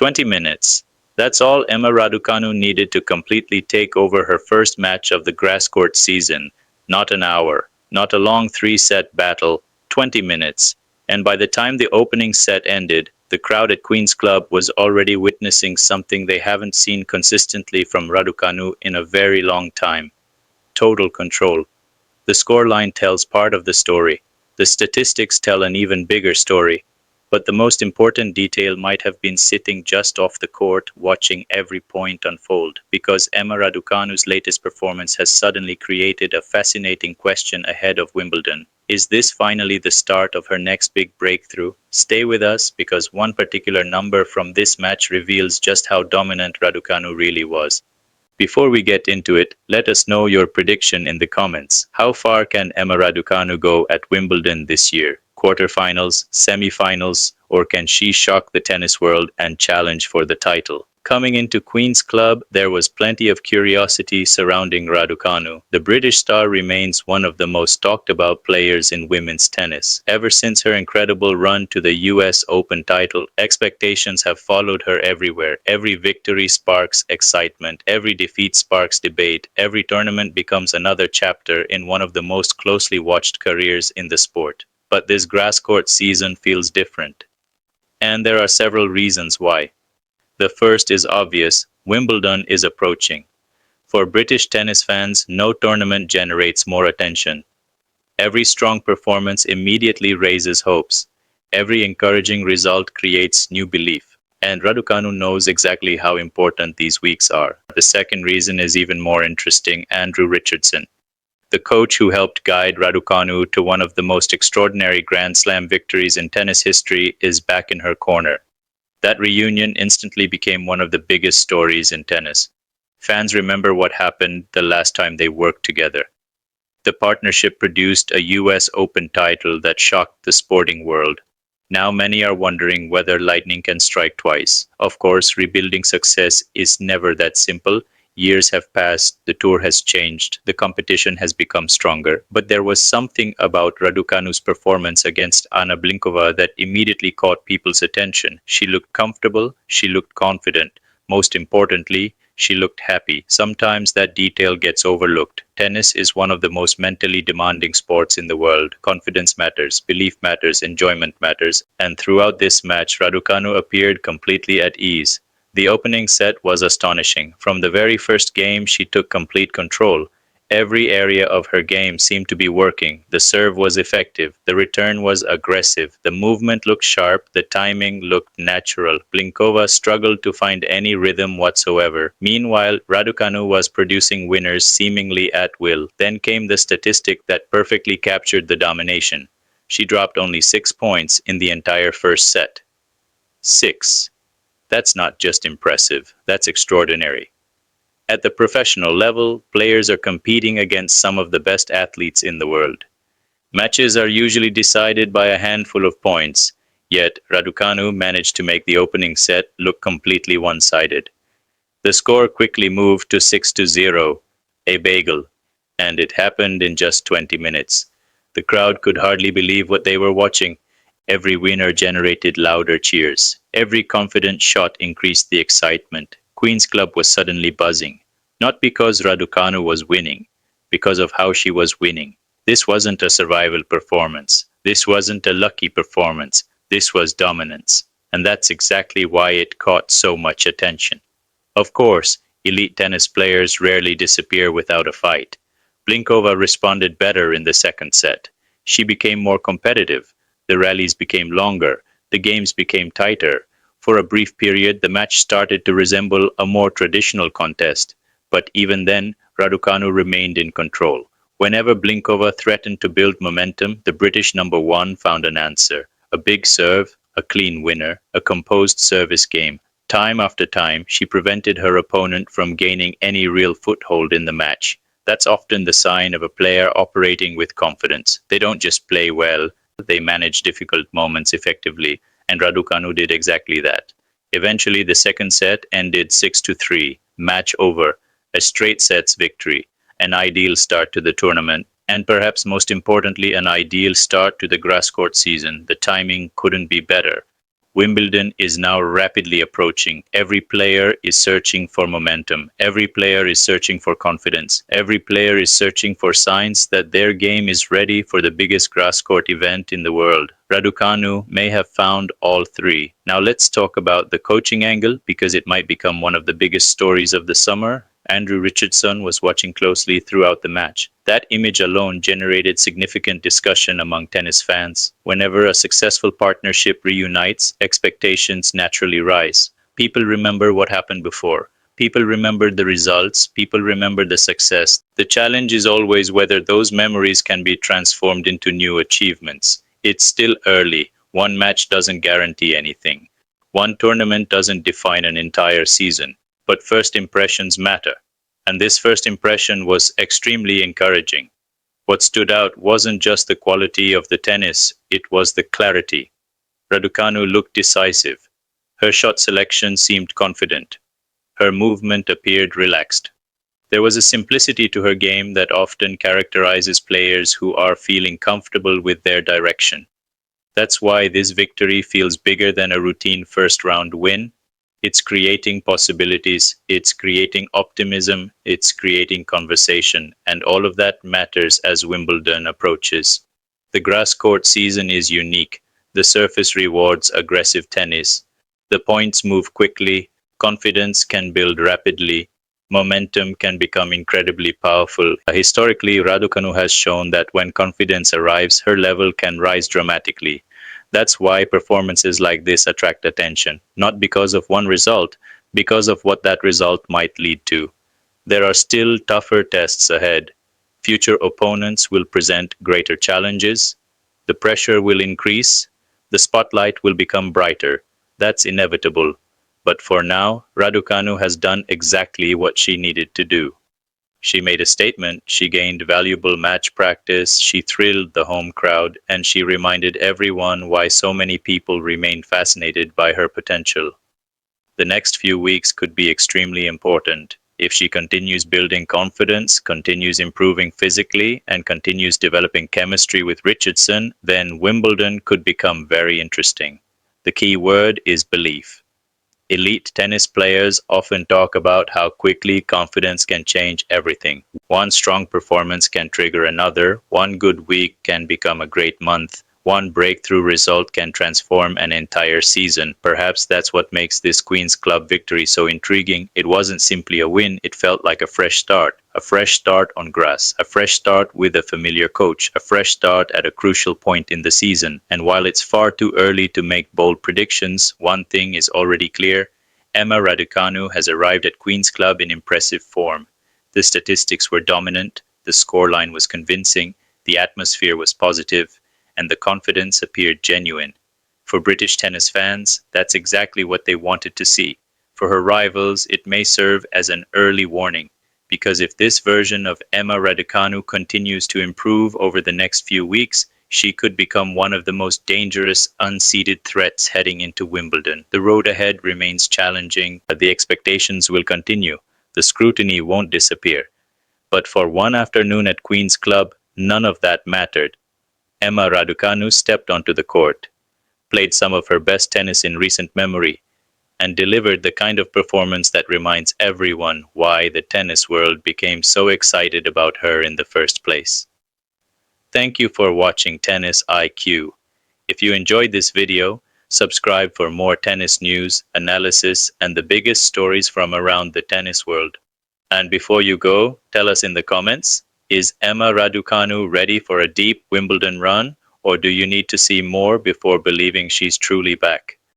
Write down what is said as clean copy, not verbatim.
20 minutes. That's all Emma Raducanu needed to completely take over her first match of the grass court season. Not an hour, not a long three-set battle, 20 minutes. And by the time the opening set ended, the crowd at Queen's Club was already witnessing something they haven't seen consistently from Raducanu in a very long time. Total control. The scoreline tells part of the story. The statistics tell an even bigger story. But the most important detail might have been sitting just off the court watching every point unfold, because Emma Raducanu's latest performance has suddenly created a fascinating question ahead of Wimbledon. Is this finally the start of her next big breakthrough? Stay with us, because one particular number from this match reveals just how dominant Raducanu really was. Before we get into it, let us know your prediction in the comments. How far can Emma Raducanu go at Wimbledon this year? Quarterfinals, semifinals, or can she shock the tennis world and challenge for the title? Coming into Queen's Club, there was plenty of curiosity surrounding Raducanu. The British star remains one of the most talked about players in women's tennis. Ever since her incredible run to the US Open title, expectations have followed her everywhere. Every victory sparks excitement, every defeat sparks debate, every tournament becomes another chapter in one of the most closely watched careers in the sport. But this grass court season feels different. And there are several reasons why. The first is obvious: Wimbledon is approaching. For British tennis fans, no tournament generates more attention. Every strong performance immediately raises hopes. Every encouraging result creates new belief. And Raducanu knows exactly how important these weeks are. The second reason is even more interesting: Andrew Richardson. The coach who helped guide Raducanu to one of the most extraordinary Grand Slam victories in tennis history is back in her corner. That reunion instantly became one of the biggest stories in tennis. Fans remember what happened the last time they worked together. The partnership produced a US Open title that shocked the sporting world. Now many are wondering whether lightning can strike twice. Of course, rebuilding success is never that simple. Years have passed, the tour has changed, the competition has become stronger, but there was something about Raducanu's performance against Anna Blinkova that immediately caught people's attention. She looked comfortable, she looked confident. Most importantly, she looked happy. Sometimes that detail gets overlooked. Tennis is one of the most mentally demanding sports in the world. Confidence matters, belief matters, enjoyment matters, and throughout this match, Raducanu appeared completely at ease. The opening set was astonishing. From the very first game, she took complete control. Every area of her game seemed to be working. The serve was effective. The return was aggressive. The movement looked sharp. The timing looked natural. Blinkova struggled to find any rhythm whatsoever. Meanwhile, Raducanu was producing winners seemingly at will. Then came the statistic that perfectly captured the domination. She dropped only 6 points in the entire first set. 6. That's not just impressive, that's extraordinary. At the professional level, players are competing against some of the best athletes in the world. Matches are usually decided by a handful of points, yet Raducanu managed to make the opening set look completely one-sided. The score quickly moved to 6-0, a bagel, and it happened in just 20 minutes. The crowd could hardly believe what they were watching. Every winner generated louder cheers. Every confident shot increased the excitement. Queen's Club was suddenly buzzing. Not because Raducanu was winning, because of how she was winning. This wasn't a survival performance. This wasn't a lucky performance. This was dominance. And that's exactly why it caught so much attention. Of course, elite tennis players rarely disappear without a fight. Blinkova responded better in the second set. She became more competitive. The rallies became longer. The games became tighter. For a brief period, the match started to resemble a more traditional contest. But even then, Raducanu remained in control. Whenever Blinkova threatened to build momentum, the British number one found an answer. A big serve, a clean winner, a composed service game. Time after time, she prevented her opponent from gaining any real foothold in the match. That's often the sign of a player operating with confidence. They don't just play well, they manage difficult moments effectively, and Raducanu did exactly that. Eventually, the second set ended 6-3, match over, a straight sets victory, an ideal start to the tournament, and perhaps most importantly, an ideal start to the grass court season. The timing couldn't be better. Wimbledon is now rapidly approaching. Every player is searching for momentum. Every player is searching for confidence. Every player is searching for signs that their game is ready for the biggest grass court event in the world. Raducanu may have found all three. Now let's talk about the coaching angle, because it might become one of the biggest stories of the summer. Andrew Richardson was watching closely throughout the match. That image alone generated significant discussion among tennis fans. Whenever a successful partnership reunites, expectations naturally rise. People remember what happened before. People remember the results. People remember the success. The challenge is always whether those memories can be transformed into new achievements. It's still early. One match doesn't guarantee anything. One tournament doesn't define an entire season. But first impressions matter. And this first impression was extremely encouraging. What stood out wasn't just the quality of the tennis, it was the clarity. Raducanu looked decisive. Her shot selection seemed confident. Her movement appeared relaxed. There was a simplicity to her game that often characterizes players who are feeling comfortable with their direction. That's why this victory feels bigger than a routine first-round win. It's creating possibilities, it's creating optimism, it's creating conversation, and all of that matters as Wimbledon approaches. The grass court season is unique. The surface rewards aggressive tennis. The points move quickly, confidence can build rapidly, momentum can become incredibly powerful. Historically, Raducanu has shown that when confidence arrives, her level can rise dramatically. That's why performances like this attract attention, not because of one result, because of what that result might lead to. There are still tougher tests ahead. Future opponents will present greater challenges. The pressure will increase. The spotlight will become brighter. That's inevitable. But for now, Raducanu has done exactly what she needed to do. She made a statement, she gained valuable match practice, she thrilled the home crowd, and she reminded everyone why so many people remain fascinated by her potential. The next few weeks could be extremely important. If she continues building confidence, continues improving physically, and continues developing chemistry with Richardson, then Wimbledon could become very interesting. The key word is belief. Elite tennis players often talk about how quickly confidence can change everything. One strong performance can trigger another, one good week can become a great month, one breakthrough result can transform an entire season. Perhaps that's what makes this Queen's Club victory so intriguing. It wasn't simply a win, it felt like a fresh start on grass, a fresh start with a familiar coach, a fresh start at a crucial point in the season. And while it's far too early to make bold predictions, one thing is already clear. Emma Raducanu has arrived at Queen's Club in impressive form. The statistics were dominant, the scoreline was convincing, the atmosphere was positive, and the confidence appeared genuine. For British tennis fans, that's exactly what they wanted to see. For her rivals, it may serve as an early warning, because if this version of Emma Raducanu continues to improve over the next few weeks, she could become one of the most dangerous unseeded threats heading into Wimbledon. The road ahead remains challenging, but the expectations will continue. The scrutiny won't disappear. But for one afternoon at Queen's Club, none of that mattered. Emma Raducanu stepped onto the court, played some of her best tennis in recent memory, and delivered the kind of performance that reminds everyone why the tennis world became so excited about her in the first place. Thank you for watching TennisIQ. If you enjoyed this video, subscribe for more tennis news, analysis, and the biggest stories from around the tennis world. And before you go, tell us in the comments, is Emma Raducanu ready for a deep Wimbledon run, or do you need to see more before believing she's truly back?